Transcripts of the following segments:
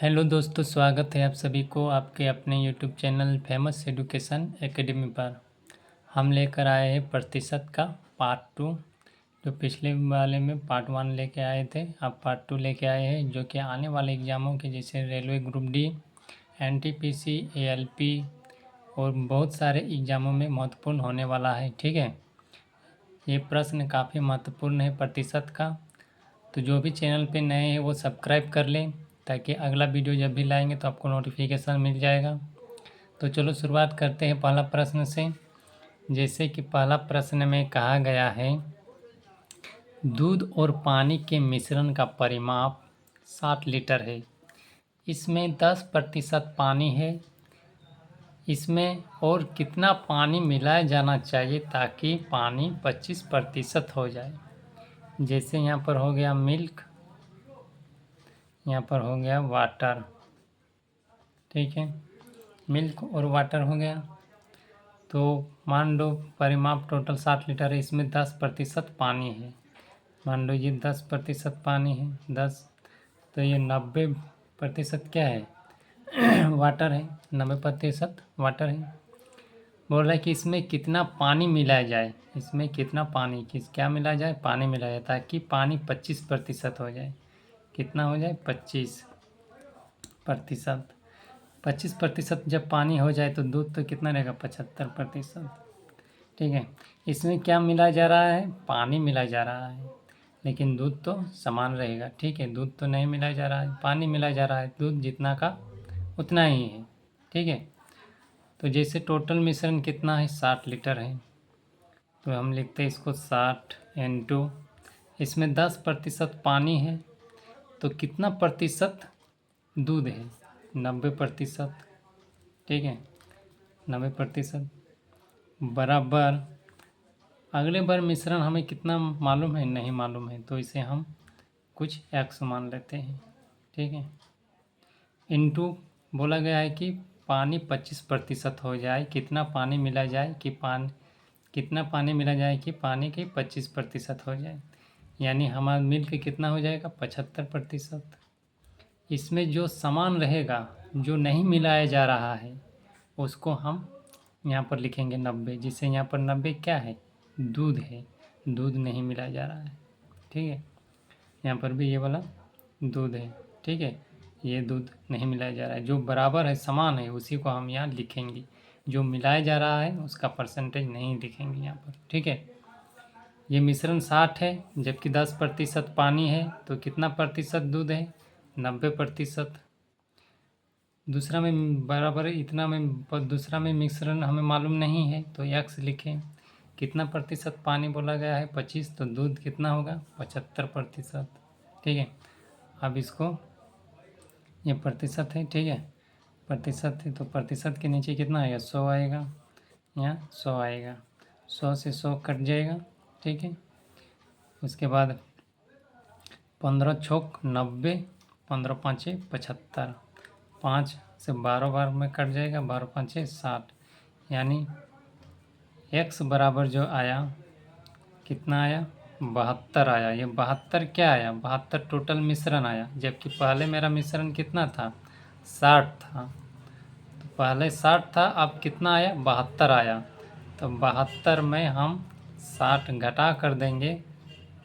Hello दोस्तों, स्वागत है आप सभी को आपके अपने YouTube channel famous education academy पर। हम लेकर आए हैं प्रतिशत का पार्ट 2। जो पिछले वाले में पार्ट 1 लेके आए थे, अब पार्ट 2 लेके आए हैं, जो कि आने वाले एग्ज़ामों के जैसे railway group D, NTPC, ALP और बहुत सारे एग्ज़ामों में महत्वपूर्ण होने वाला है। ठीक है, ये प्रश्न काफ़ी महत्वपूर्ण है प्रतिशत का। तो जो भी चैनल पे नए हैं वो सब्सक्राइब कर लें, ताकि अगला वीडियो जब भी लाएंगे तो आपको नोटिफिकेशन मिल जाएगा। तो चलो शुरुआत करते हैं पहला प्रश्न से। जैसे कि पहला प्रश्न में कहा गया है, दूध और पानी के मिश्रण का परिमाप 60 लीटर है। इसमें 10% पानी है। इसमें और कितना पानी मिलाया जाना चाहिए ताकि पानी 25% हो जाए। जैसे यहाँ पर हो गया मिल्क, यहाँ पर हो गया वाटर। ठीक है, मिल्क और वाटर हो गया। तो मान लो परिमाप टोटल 60 लीटर है, इसमें 10% पानी है। मान लो ये 10% पानी है, 10, तो ये 90% क्या है वाटर है। 90% वाटर है। बोल रहा है कि इसमें कितना पानी मिलाया जाए, इसमें कितना पानी क्या मिलाया जाए, पानी मिलाया जाए ताकि पानी 25% हो जाए। कितना हो जाए, 25%। 25% जब पानी हो जाए तो दूध तो कितना रहेगा, 75%। ठीक है, इसमें क्या मिलाया जा रहा है, पानी मिलाया जा रहा है, लेकिन दूध तो समान रहेगा। ठीक है, दूध तो नहीं मिलाया जा रहा है, पानी मिलाया जा रहा है। दूध जितना का उतना ही है। ठीक है, तो जैसे टोटल मिश्रण कितना है, 60 लीटर है, तो हम लिखते हैं इसको 60 इंटू, इसमें 10% पानी है, तो कितना प्रतिशत दूध है, 90%। ठीक है, 90% बराबर। अगले बार मिश्रण हमें कितना मालूम है, नहीं मालूम है, तो इसे हम कुछ x मान लेते हैं। ठीक है, इनटू बोला गया है कि पानी 25% हो जाए, कितना पानी मिला जाए कि कितना पानी मिला जाए कि पानी की 25% हो जाए, यानी हमारा मिल्क कितना हो जाएगा, 75%। इसमें जो समान रहेगा, जो नहीं मिलाया जा रहा है, उसको हम यहाँ पर लिखेंगे 90। जिससे यहाँ पर 90 क्या है, दूध है, दूध नहीं मिलाया जा रहा है। ठीक है, यहाँ पर भी ये वाला दूध है। ठीक है, ये दूध नहीं मिलाया जा रहा है, जो बराबर है, समान है, उसी को हम यहाँ लिखेंगे। जो मिलाया जा रहा है उसका परसेंटेज नहीं लिखेंगे यहाँ पर। ठीक है, ये मिश्रण 60 है, जबकि 10% पानी है, तो कितना प्रतिशत दूध है, 90%। दूसरा में बराबर है, इतना में दूसरा में मिश्रण हमें मालूम नहीं है, तो x लिखें। कितना प्रतिशत पानी बोला गया है, 25, तो दूध कितना होगा, 75%। ठीक है, अब इसको, ये प्रतिशत है। ठीक है, प्रतिशत है, तो प्रतिशत के नीचे कितना आएगा, 100 आएगा, यहाँ 100 आएगा, 100 से 100 कट जाएगा। ठीक है, उसके बाद 15 छोक 90, 15 पाँचे 75, 5 से 12 बार में कट जाएगा, 12 पाँचे 60, यानी x बराबर जो आया, कितना आया, 72 आया। ये 72 क्या आया, 72 टोटल मिश्रण आया, जबकि पहले मेरा मिश्रण कितना था, 60 था। तो पहले 60 था, अब कितना आया, 72 आया। तो 72 में हम 60 घटा कर देंगे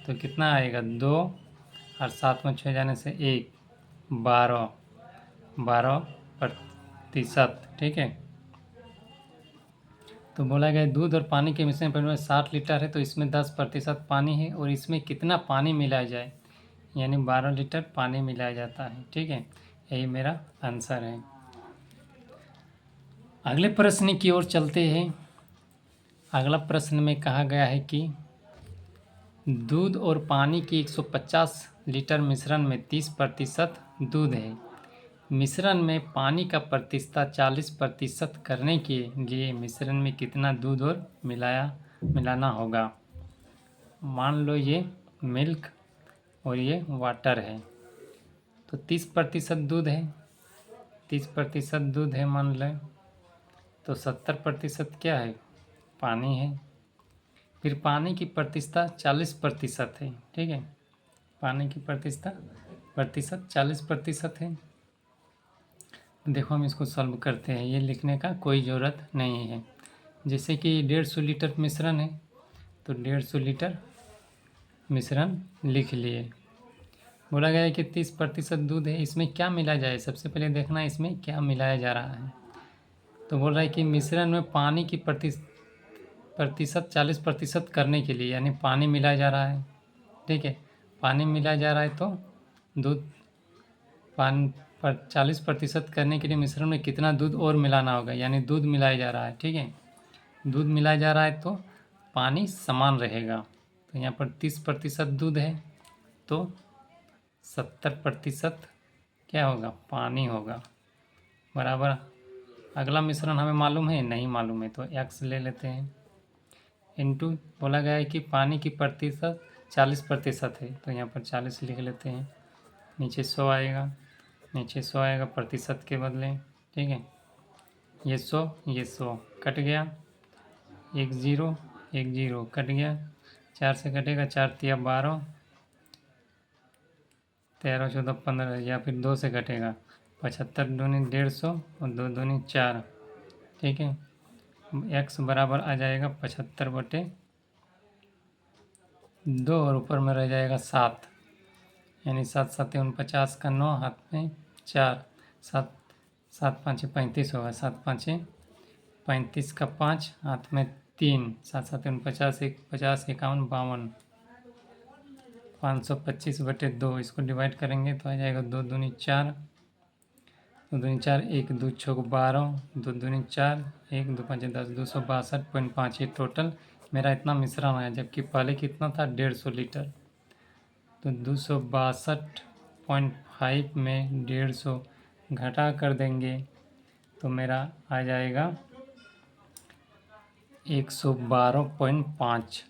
तो कितना आएगा, 2, और 7 में 6 जाने से 1, 12%। ठीक है, तो बोला गया दूध और पानी के मिश्रण परिमाण 60 लीटर है, तो इसमें 10% पानी है, और इसमें कितना पानी मिलाया जाए, यानी 12 लीटर पानी मिलाया जाता है। ठीक है, यही मेरा आंसर है। अगले प्रश्न की ओर चलते हैं। अगला प्रश्न में कहा गया है कि दूध और पानी की 150 लीटर मिश्रण में 30% दूध है। मिश्रण में पानी का प्रतिशत 40% करने के लिए मिश्रण में कितना दूध और मिलाना होगा। मान लो ये मिल्क और ये वाटर है, तो 30% दूध है, 30% दूध है मान लें, तो 70% क्या है, पानी है। फिर पानी की प्रतिशत 40% है। ठीक है, पानी की प्रतिशत 40% है। देखो हम इसको सॉल्व करते हैं, ये लिखने का कोई ज़रूरत नहीं है। जैसे कि 150 लीटर मिश्रण है तो 150 लीटर मिश्रण लिख लिए। बोला गया है कि 30% दूध है, इसमें क्या मिला जाए, सबसे पहले देखना है इसमें क्या मिलाया जा रहा है। तो बोल रहा है कि मिश्रण में पानी की प्रतिशत 40% करने के लिए, यानी पानी मिलाया जा रहा है। ठीक है, पानी मिलाया जा रहा है तो दूध पानी पर 40% करने के लिए मिश्रण में कितना दूध और मिलाना होगा, यानी दूध मिलाया जा रहा है। ठीक है, दूध मिलाया जा रहा है तो पानी समान रहेगा। तो यहाँ पर 30% दूध है तो 70% क्या होगा, पानी होगा, बराबर। अगला मिश्रण हमें मालूम है, नहीं मालूम है, तो x ले लेते हैं। इनटू बोला गया है कि पानी की प्रतिशत 40% है तो यहाँ पर 40 लिख लेते हैं। नीचे 100 आएगा, नीचे 100 आएगा प्रतिशत के बदले। ठीक है, ये 100 कट गया, 1 0 कट गया, 4 से कटेगा, 4 तिया 12, 13 14 15, या फिर 2 से कटेगा, 75 दूनी 150 और 2 दूनी 4। ठीक है, x बराबर आ जाएगा 75/2 और ऊपर में रह जाएगा 7, यानी 7 7 49 का 9, हाथ में 4, 7 7 5 35 होगा, 7 5 35 का 5, हाथ में 3, 7 7 49, 50 51 52, 525/2। इसको डिवाइड करेंगे तो आ जाएगा 2 दूनी 4, 2 दूनी 4, 1 2 6 12, 2 दूनी 4, 1 2 5 10, 262.5। ये टोटल मेरा इतना मिश्रण आया, जबकि पहले कितना था 150 लीटर। तो 262.5 में 150 घटा कर देंगे तो मेरा आ जाएगा 112.5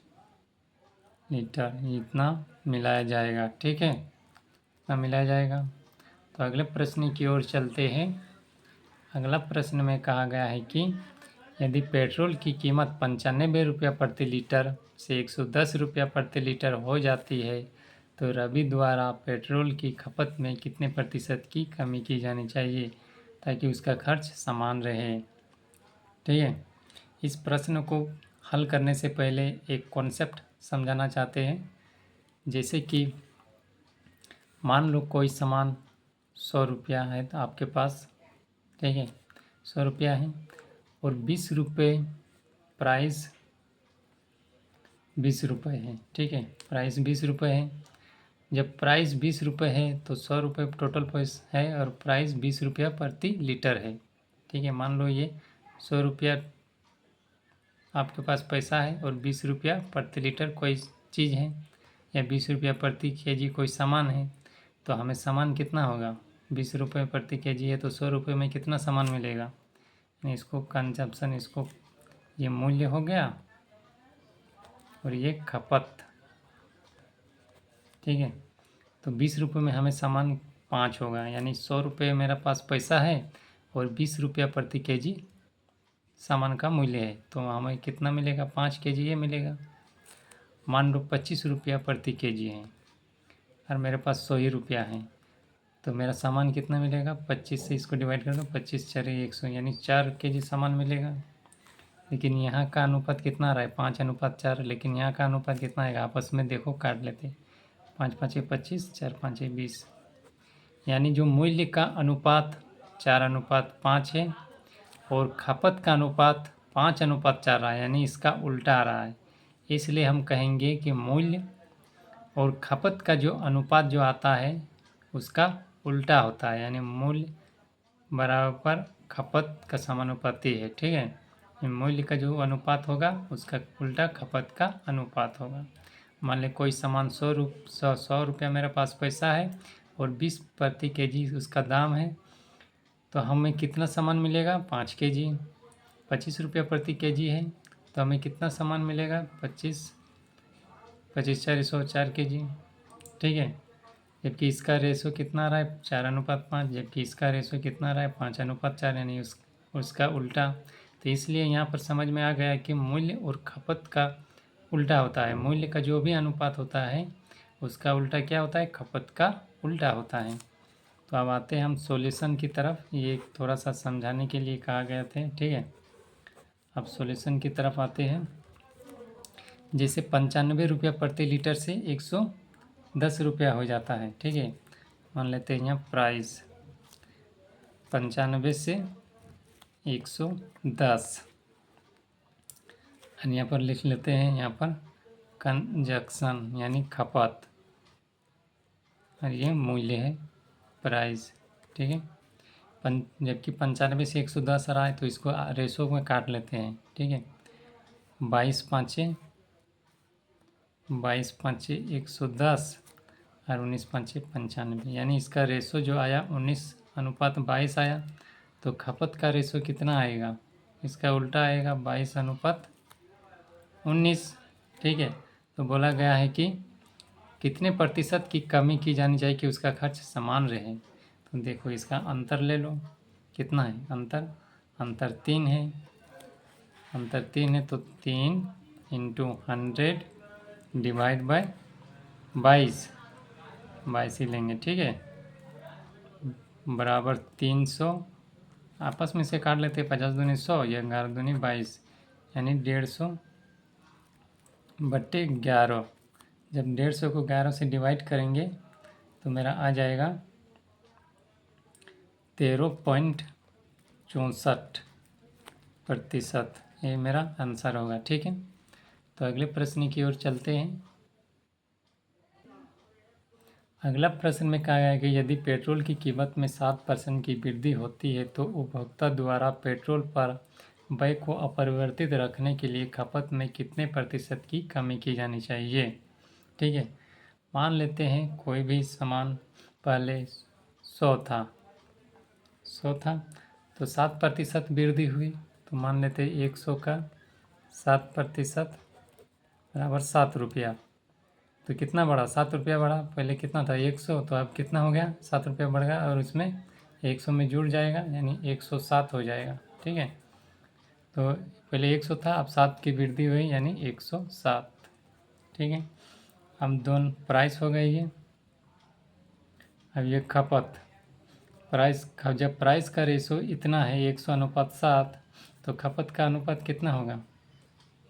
लीटर, इतना मिलाया जाएगा। ठीक है, इतना मिलाया जाएगा। तो अगले प्रश्न की ओर चलते हैं। अगला प्रश्न में कहा गया है कि यदि पेट्रोल की कीमत 95 रुपया प्रति लीटर से 110 रुपया प्रति लीटर हो जाती है तो रवि द्वारा पेट्रोल की खपत में कितने प्रतिशत की कमी की जानी चाहिए ताकि उसका खर्च समान रहे। ठीक है, इस प्रश्न को हल करने से पहले एक कॉन्सेप्ट समझाना चाहते हैं। जैसे कि मान लो कोई सामान 100 रुपया है तो आपके पास, ठीक है, 100 रुपया है और 20 रुपये प्राइस 20 रुपये है। ठीक है, प्राइस 20 रुपये है। जब प्राइस 20 रुपये है तो 100 रुपये टोटल पैसा है और प्राइस 20 रुपया प्रति लीटर है। ठीक है, मान लो ये 100 रुपया आपके पास पैसा है और 20 रुपया प्रति लीटर कोई चीज़ है, या 20 रुपया प्रति केजी कोई सामान है, तो हमें सामान कितना होगा, 20 रुपये प्रति केजी है तो 100 रुपये में कितना सामान मिलेगा। इसको कंजप्शन, इसको ये मूल्य हो गया और ये खपत। ठीक है, तो 20 रुपये में हमें सामान 5 होगा, यानी 100 रुपये मेरा पास पैसा है और 20 रुपया प्रति केजी सामान का मूल्य है, तो हमें कितना मिलेगा, 5 केजी ये मिलेगा। मान लो 25 रुपया प्रति केजी है और मेरे पास 100 ही रुपया है, तो मेरा सामान कितना मिलेगा, 25 से इसको डिवाइड कर दो, 25 4 100, यानी 4 केजी सामान मिलेगा। लेकिन यहाँ का अनुपात कितना आ रहा है, 5:4, लेकिन यहाँ का अनुपात कितना आएगा, आपस में देखो काट लेते, 5 5 25, 4 5 20, यानी जो मूल्य का अनुपात 4:5 है और खपत का अनुपात 5:4 रहा है, यानी इसका उल्टा आ रहा है। इसलिए हम कहेंगे कि मूल्य और खपत का जो अनुपात जो आता है उसका उल्टा होता है, यानी मूल्य बराबर खपत का समानुपाती है। ठीक है, मूल्य का जो अनुपात होगा उसका उल्टा खपत का अनुपात होगा। मान लें कोई सामान 100 रुपया मेरे पास पैसा है और 20 प्रति केजी उसका दाम है, तो हमें कितना सामान मिलेगा, 5 केजी। 25 रुपया प्रति केजी है तो हमें कितना सामान मिलेगा, 25 25 4 104 केजी। ठीक है, जबकि इसका रेशो कितना रहा है, 4:5, जबकि इसका रेशो कितना रहा है, 5:4, यानी उसका उल्टा। तो इसलिए यहाँ पर समझ में आ गया कि मूल्य और खपत का उल्टा होता है। मूल्य का जो भी अनुपात होता है उसका उल्टा क्या होता है, खपत का उल्टा होता है। तो अब आते हैं हम सॉल्यूशन की तरफ। ये थोड़ा सा समझाने के लिए कहा गया थे, ठीक है। अब सॉल्यूशन की तरफ आते हैं। जैसे 95 रुपया प्रति लीटर से 110 रुपया हो जाता है, ठीक है। मान लेते हैं यहाँ प्राइस 95 से 110, और यहाँ पर लिख लेते हैं यहाँ पर कंजक्शन यानी खपत, और ये मूल्य है प्राइस, ठीक है। जबकि 95 से 110 आ रहा है तो इसको रेशो में काट लेते हैं, ठीक है। 22 पाँचे 110 और 19 पाँचे 95, यानी इसका रेशो जो आया 19:22 आया। तो खपत का रेशो कितना आएगा, इसका उल्टा आएगा 22:19, ठीक है। तो बोला गया है कि कितने प्रतिशत की कमी की जानी चाहिए कि उसका खर्च समान रहे। तो देखो इसका अंतर ले लो, कितना है अंतर 3 है, तो 3 × 100 डिवाइड बाय 22 ही लेंगे, ठीक है, बराबर 300। आपस में से काट लेते हैं, 50 दूनी 100, या 11 दूनी 22, यानी 150/11। जब 150 को 11 से डिवाइड करेंगे तो मेरा आ जाएगा 13.64%। ये मेरा आंसर होगा, ठीक है। तो अगले प्रश्न की ओर चलते हैं। अगला प्रश्न में कहा गया है कि यदि पेट्रोल की कीमत में 7% की वृद्धि होती है तो उपभोक्ता द्वारा पेट्रोल पर व्यय को अपरिवर्तित रखने के लिए खपत में कितने प्रतिशत की कमी की जानी चाहिए, ठीक है। मान लेते हैं कोई भी सामान पहले 100 था, तो 7% वृद्धि हुई, तो मान लेते हैं 100 का 7% बराबर 7 रुपया। तो कितना बढ़ा, 7 रुपया बढ़ा, पहले कितना था 100, तो अब कितना हो गया 7 रुपया बढ़ गया, और उसमें 100 में जुड़ जाएगा यानी 107 हो जाएगा, ठीक है। तो पहले 100 था, अब 7 की वृद्धि हुई यानी 107, ठीक है। अब दोनों प्राइस हो गई है। अब ये खपत जब प्राइस का रेशो इतना है 100:7, तो खपत का अनुपात कितना होगा,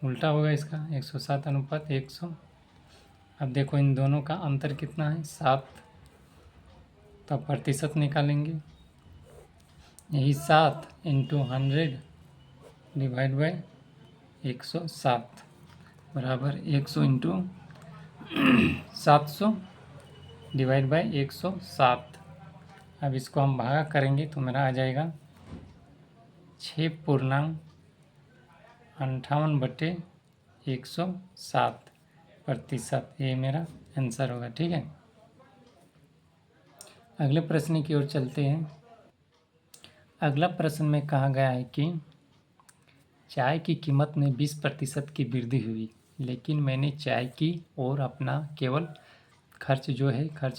उल्टा होगा इसका, 107:100। अब देखो इन दोनों का अंतर कितना है 7, तो प्रतिशत निकालेंगे, यही 7 × 100 डिवाइड बाय 107 बराबर 100 × 700 डिवाइड बाय 107। अब इसको हम भागा करेंगे तो मेरा आ जाएगा 6.58/107%। ये मेरा आंसर होगा, ठीक है। अगले प्रश्न की ओर चलते हैं। अगला प्रश्न में कहा गया है कि चाय की कीमत में 20% की वृद्धि हुई, लेकिन मैंने चाय की और अपना खर्च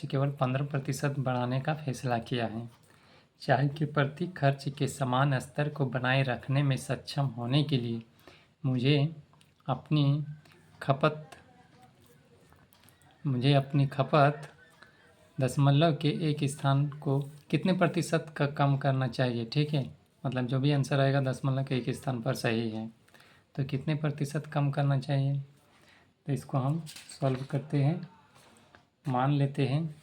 केवल 15% बढ़ाने का फैसला किया है। चाय के प्रति खर्च के समान स्तर को बनाए रखने में सक्षम होने के लिए मुझे अपनी खपत दशमलव के एक स्थान को कितने प्रतिशत का कम करना चाहिए, ठीक है। मतलब जो भी आंसर आएगा दशमलव के एक स्थान पर सही है, तो कितने प्रतिशत कम करना चाहिए। तो इसको हम सॉल्व करते हैं। मान लेते हैं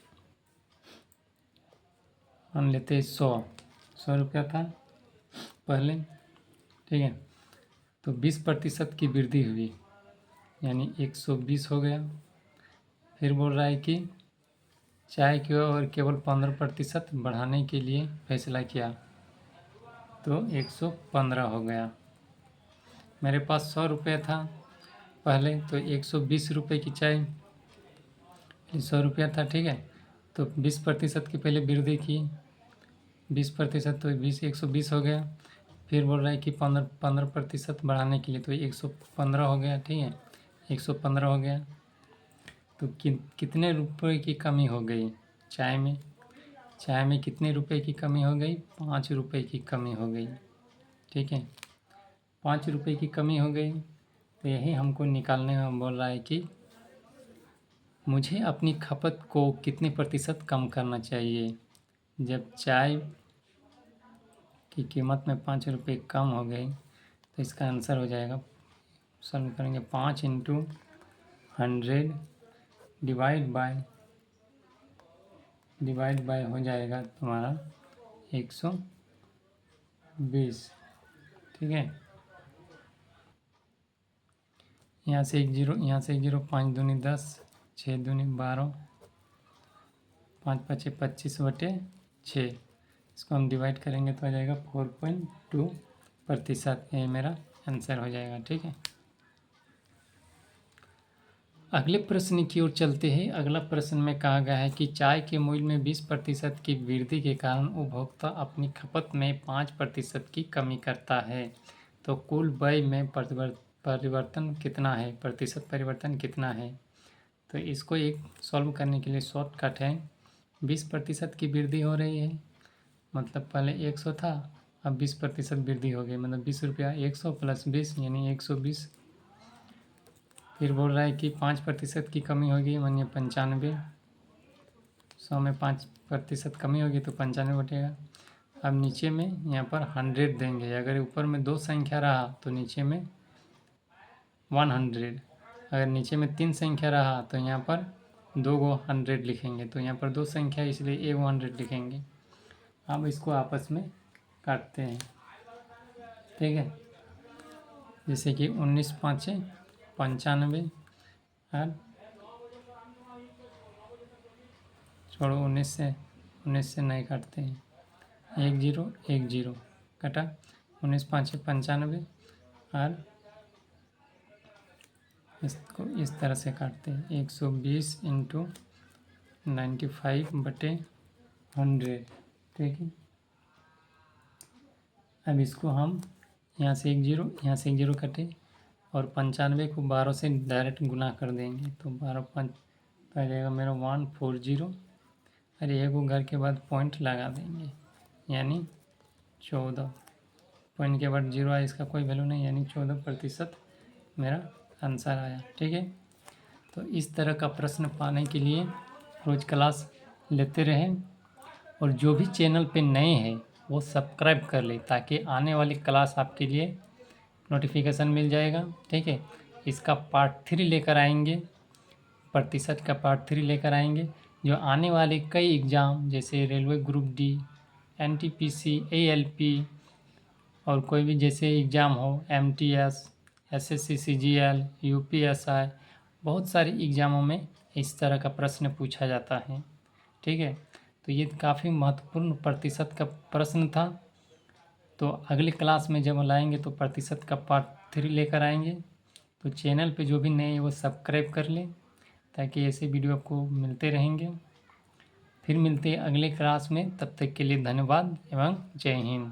100 रुपया था पहले, ठीक है। तो 20% की वृद्धि हुई यानी 120 हो गया। फिर बोल रहा है कि चाय की और केवल 15% बढ़ाने के लिए फैसला किया, तो 115 हो गया। मेरे पास 100 रुपये था पहले, तो 120 रुपये की चाय 100 रुपया था, ठीक है। तो 20% की पहले वृद्धि की, 20%, तो 120 हो गया। फिर बोल रहा है कि 15% बढ़ाने के लिए, तो 115 हो गया, ठीक है, 115 हो गया। तो कितने रुपए की कमी हो गई चाय में कितने रुपए की कमी हो गई, 5 रुपये की कमी हो गई, ठीक है, 5 रुपये की कमी हो गई। तो यही हमको निकालने में बोल रहा है कि मुझे अपनी खपत को कितने प्रतिशत कम करना चाहिए। जब चाय की कीमत में 5 रुपये कम हो गई तो इसका आंसर हो जाएगा, सॉल्व करेंगे 5 इंटू 100 डिवाइड बाय हो जाएगा तुम्हारा 120। ठीक है, यहाँ से 1 जीरो, यहाँ से 1 जीरो, 5 दूनी 10, 6 दूनी 12, 5 पचे 25/6। इसको हम डिवाइड करेंगे तो आ जाएगा 4.2%। ये मेरा आंसर हो जाएगा। ठीक है, अगले प्रश्न की ओर चलते हैं। अगला प्रश्न में कहा गया है कि चाय के मूल्य में 20% की वृद्धि के कारण उपभोक्ता अपनी खपत में 5% की कमी करता है, तो कुल व्यय में परिवर्तन कितना है, प्रतिशत परिवर्तन कितना है। तो इसको एक सॉल्व करने के लिए शॉर्टकट है। 20% की वृद्धि हो रही है, मतलब पहले 100 था, अब 20% वृद्धि हो गई, मतलब 20 रुपया, 100 प्लस 20 यानी 120। फिर बोल रहा है कि 5% की कमी होगी, मानिए 95। 100 में 5% कमी होगी तो 95 बटेगा। अब नीचे में यहाँ पर 100 देंगे, अगर ऊपर में 2 संख्या रहा तो नीचे में 100, अगर नीचे में 3 संख्या रहा तो यहाँ पर 2 गो 100 लिखेंगे, तो यहाँ पर 2 संख्या इसलिए 100 लिखेंगे। अब इसको आपस में काटते हैं। ठीक है, जैसे कि 19 5 95 और छोड़ो, 19 से नहीं काटते हैं, 1 जीरो 1 जीरो कटा, 19 5 95 और इसको इस तरह से काटते हैं, 120 इंटू 95/100। ठीक है, अब इसको हम यहाँ से 1 जीरो, यहाँ से 1 जीरो कटे और 95 को 12 से डायरेक्ट गुना कर देंगे, तो 12 5 आ जाएगा मेरा 140। और एक को घर के बाद पॉइंट लगा देंगे, यानी 14। पॉइंट के बाद जीरो आया, इसका कोई वैल्यू नहीं, यानी 14% मेरा आंसर आया। ठीक है, तो इस तरह का प्रश्न पाने के लिए रोज़ क्लास लेते रहें, और जो भी चैनल पे नए हैं वो सब्सक्राइब कर ले, ताकि आने वाली क्लास आपके लिए नोटिफिकेशन मिल जाएगा। ठीक है, इसका पार्ट 3 लेकर आएंगे, प्रतिशत का पार्ट 3 लेकर आएंगे, जो आने वाले कई एग्ज़ाम जैसे railway group D, NTPC, ALP और कोई भी जैसे एग्ज़ाम हो, MTS, SSC CGL, UPSI, बहुत सारे एग्ज़ामों में इस तरह का प्रश्न पूछा जाता है। ठीक है, तो ये काफ़ी महत्वपूर्ण प्रतिशत का प्रश्न था। तो अगले क्लास में जब लाएंगे तो प्रतिशत का पार्ट 3 लेकर आएंगे। तो चैनल पे जो भी नए हैं वो सब्सक्राइब कर लें, ताकि ऐसे वीडियो आपको मिलते रहेंगे। फिर मिलते हैं अगले क्लास में, तब तक के लिए धन्यवाद एवं जय हिंद।